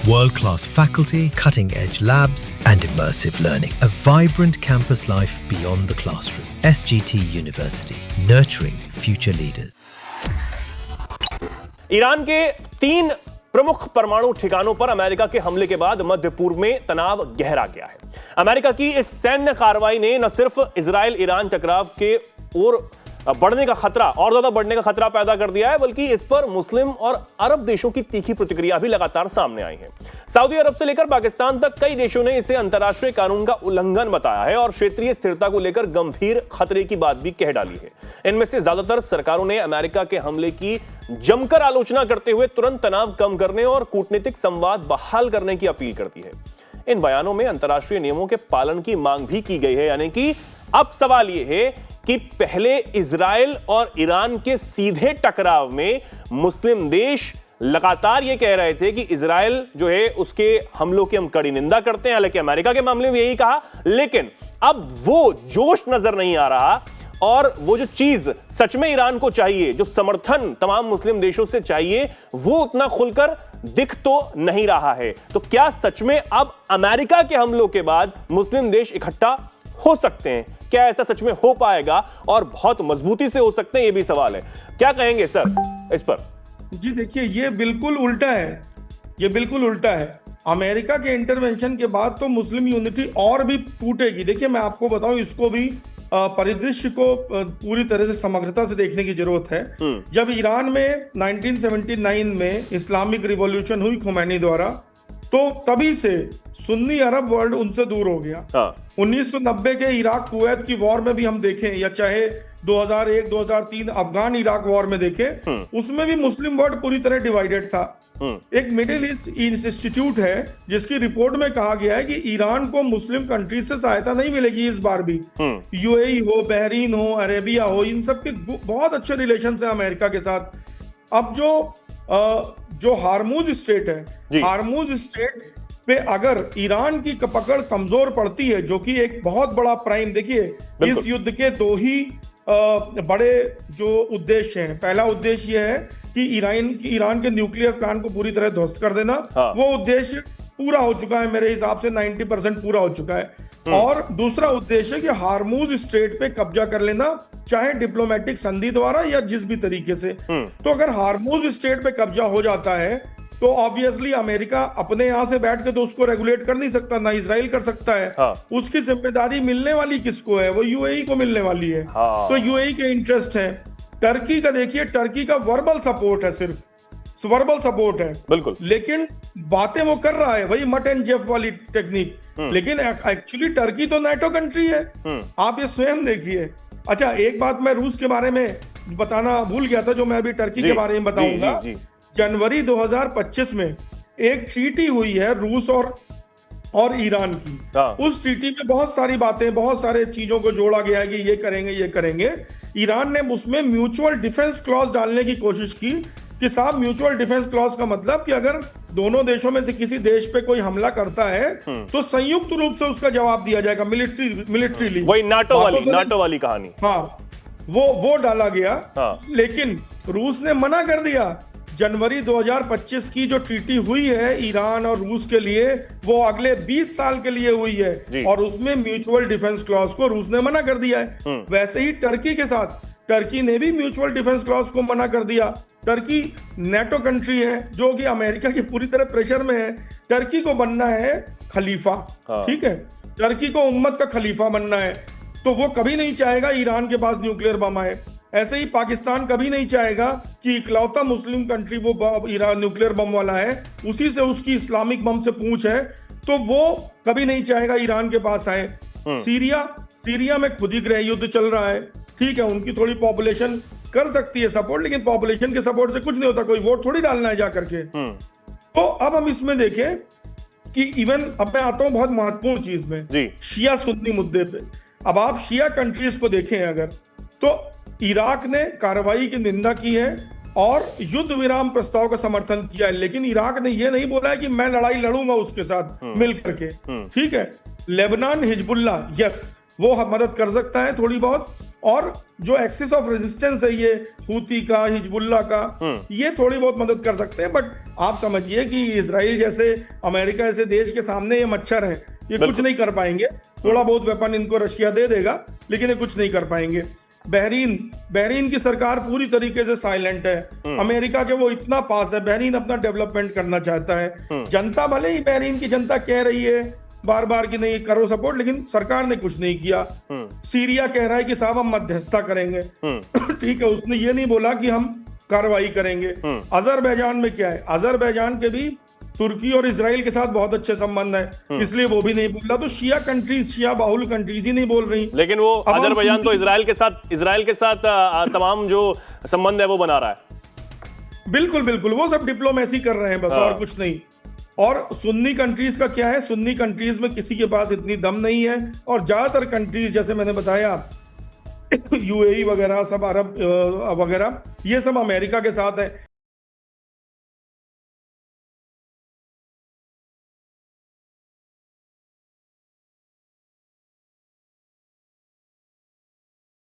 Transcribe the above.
World-class faculty, cutting-edge labs and immersive learning. A vibrant campus life beyond the classroom. SGT University, nurturing future leaders. Iran के 3 प्रमुख परमाणु ठिकानों पर America के हमले के बाद मध्य पूर्व में तनाव गहरा गया है। अमेरिका की इस सैन्य कार्रवाई ने न सिर्फ इजराइल ईरान टकराव के ओर बढ़ने का खतरा और ज्यादा बढ़ने का खतरा पैदा कर दिया है, बल्कि इस पर मुस्लिम और अरब देशों की तीखी प्रतिक्रिया भी लगातार सामने आई है। सऊदी अरब से लेकर पाकिस्तान तक कई देशों ने इसे अंतर्राष्ट्रीय कानून का उल्लंघन बताया है और क्षेत्रीय स्थिरता को लेकर गंभीर खतरे की बात भी कह डाली है। इनमें से ज्यादातर सरकारों ने अमेरिका के हमले की जमकर आलोचना करते हुए तुरंत तनाव कम करने और कूटनीतिक संवाद बहाल करने की अपील करती है। इन बयानों में अंतर्राष्ट्रीय नियमों के पालन की मांग भी की गई है, यानी कि अब सवाल यह है कि पहले इजराइल और ईरान के सीधे टकराव में मुस्लिम देश लगातार यह कह रहे थे कि इजराइल जो है उसके हमलों की हम कड़ी निंदा करते हैं, हालांकि अमेरिका के मामले में यही कहा, लेकिन अब वो जोश नजर नहीं आ रहा और वो जो चीज सच में ईरान को चाहिए, जो समर्थन तमाम मुस्लिम देशों से चाहिए, वो उतना खुलकर दिख तो नहीं रहा है। तो क्या सच में अब अमेरिका के हमलों के बाद मुस्लिम देश इकट्ठा हो सकते हैं? क्या ऐसा सच में हो पाएगा और बहुत मजबूती से हो सकते हैं? ये भी सवाल है। क्या कहेंगे सर इस पर? जी देखिए, ये बिल्कुल उल्टा है। ये बिल्कुल उल्टा है। अमेरिका के इंटरवेंशन के बाद तो मुस्लिम यूनिटी और भी टूटेगी। देखिए, मैं आपको बताऊं, इसको भी परिदृश्य को पूरी तरह से समग्रता से देखने की जरूरत है। जब ईरान में 1979 में इस्लामिक रिवॉल्यूशन हुई खुमैनी द्वारा, तो तभी से सुन्नी अरब वर्ल्ड उनसे दूर हो गया। 1990 के इराक कुवैत की वॉर में भी हम देखें, या चाहे 2001-2003 अफगान इराक वॉर में देखें, उसमें भी मुस्लिम वर्ल्ड पूरी तरह डिवाइडेड था। एक मिडिल ईस्ट इंस्टीट्यूट है जिसकी रिपोर्ट में कहा गया है कि ईरान को मुस्लिम कंट्रीज से सहायता नहीं मिलेगी इस बार भी। यूएई हो, बहरीन हो, अरेबिया हो, इन सब के बहुत अच्छे रिलेशन है अमेरिका के साथ। अब जो हार्मूज स्टेट है, हार्मूज स्टेट पे अगर ईरान की पकड़ कमजोर पड़ती है, जो कि एक बहुत बड़ा प्राइम, देखिए इस युद्ध के 2 ही बड़े जो उद्देश्य हैं। पहला उद्देश्य यह है कि ईरान के न्यूक्लियर प्लांट को पूरी तरह ध्वस्त कर देना। वो उद्देश्य पूरा हो चुका है, मेरे हिसाब से 90% पूरा हो चुका है। और दूसरा उद्देश्य कि हार्मूज स्ट्रेट पे कब्जा कर लेना, चाहे डिप्लोमेटिक संधि द्वारा या जिस भी तरीके से। तो अगर हार्मूज स्ट्रेट पे कब्जा हो जाता है तो ऑब्वियसली अमेरिका अपने यहां से बैठ के तो उसको रेगुलेट कर नहीं सकता, ना इजराइल कर सकता है। उसकी जिम्मेदारी मिलने वाली किसको है? वो यूएई को मिलने वाली है। तो यूएई के इंटरेस्ट है। टर्की का देखिए, टर्की का वर्बल सपोर्ट है, सिर्फ वर्बल सपोर्ट है बिल्कुल, लेकिन बातें वो कर रहा है वही मट एंड जेफ वाली टेक्निक। लेकिन एक्चुअली टर्की तो नाटो कंट्री है, आप ये स्वयं देखिए। अच्छा, एक बात मैं रूस के बारे में बताना भूल गया था, जो मैं अभी टर्की के बारे में बताऊंगा। जनवरी 2025 में एक ट्रीटी हुई है रूस और ईरान की। उस ट्रीटी में बहुत सारी बातें, बहुत सारे चीजों को जोड़ा गया है कि ये करेंगे, ये करेंगे। ईरान ने उसमें म्यूचुअल डिफेंस क्लॉज डालने की कोशिश की कि साहब, म्यूचुअल डिफेंस क्लॉज का मतलब कि अगर दोनों देशों में से किसी देश पे कोई हमला करता है तो संयुक्त रूप से उसका जवाब दिया जाएगा, मिलिट्रीली। वही नाटो वाली कहानी। हाँ, वो डाला गया। लेकिन रूस ने मना कर दिया। जनवरी 2025 की जो ट्रीटी हुई है ईरान और रूस के लिए, वो अगले 20 साल के लिए हुई है और उसमें म्यूचुअल डिफेंस क्लॉज को रूस ने मना कर दिया है। वैसे ही टर्की के साथ, टर्की ने भी म्यूचुअल डिफेंस क्लॉज को मना कर दिया। टर्की नेटो कंट्री है जो कि अमेरिका की पूरी तरह प्रेशर में है। टर्की को बनना है खलीफा, ठीक है, टर्की को उम्मत का खलीफा बनना है, तो वो कभी नहीं चाहेगा ईरान के पास न्यूक्लियर बम आए। ऐसे ही पाकिस्तान कभी नहीं चाहेगा कि इकलौता मुस्लिम कंट्री वो ईरान न्यूक्लियर बम वाला है, उसी से उसकी इस्लामिक बम से पूंछ है, तो वो कभी नहीं चाहेगा ईरान के पास आए। सीरिया में खुद ही गृह युद्ध चल रहा है, ठीक है, उनकी थोड़ी पॉपुलेशन कर सकती है सपोर्ट, लेकिन पॉपुलेशन के सपोर्ट से कुछ नहीं होता, कोई वोट थोड़ी डालना है जाकर के। तो अब हम इसमें देखें कि इवन अब मैं आता हूं बहुत महत्वपूर्ण चीज में, शिया सुन्नी मुद्दे पे। अब आप शिया कंट्रीज को देखें अगर, तो इराक ने कार्रवाई की निंदा की है और युद्ध विराम प्रस्ताव का समर्थन किया है, लेकिन इराक ने यह नहीं बोला है कि मैं लड़ाई लड़ूंगा उसके साथ मिल करके, ठीक है। लेबनान, हिजबुल्लाह, यस, वो मदद कर सकता है थोड़ी बहुत, और जो एक्सिस ऑफ रेजिस्टेंस है ये हूती का, हिजबुल्ला का, ये थोड़ी बहुत मदद कर सकते हैं। बट आप समझिए कि इजराइल जैसे, अमेरिका जैसे देश के सामने ये मच्छर है, ये कुछ नहीं कर पाएंगे। थोड़ा बहुत वेपन इनको रशिया दे देगा, लेकिन ये कुछ नहीं कर पाएंगे। बहरीन की सरकार पूरी तरीके से साइलेंट है। अमेरिका के वो इतना पास है, बहरीन अपना डेवलपमेंट करना चाहता है। जनता, भले ही बहरीन की जनता कह रही है बार बार कि नहीं करो सपोर्ट, लेकिन सरकार ने कुछ नहीं किया। सीरिया कह रहा है कि साहब हम मध्यस्थता करेंगे, ठीक है, उसने ये नहीं बोला कि हम कार्रवाई करेंगे। अजरबैजान में क्या है, अजरबैजान के भी तुर्की और इजराइल के साथ बहुत अच्छे संबंध है, इसलिए वो भी नहीं बोल रहा। तो शिया कंट्रीज, शिया बाहुल कंट्रीज ही नहीं बोल रही। लेकिन वो अजरबैजान तो इजराइल के साथ तमाम जो संबंध है वो बना रहा है। बिल्कुल बिल्कुल, वो सब डिप्लोमेसी कर रहे हैं बस, और कुछ नहीं। और सुन्नी कंट्रीज का क्या है, सुन्नी कंट्रीज में किसी के पास इतनी दम नहीं है, और ज्यादातर कंट्रीज जैसे मैंने बताया यूएई वगैरह सब, अरब वगैरह, ये सब अमेरिका के साथ है।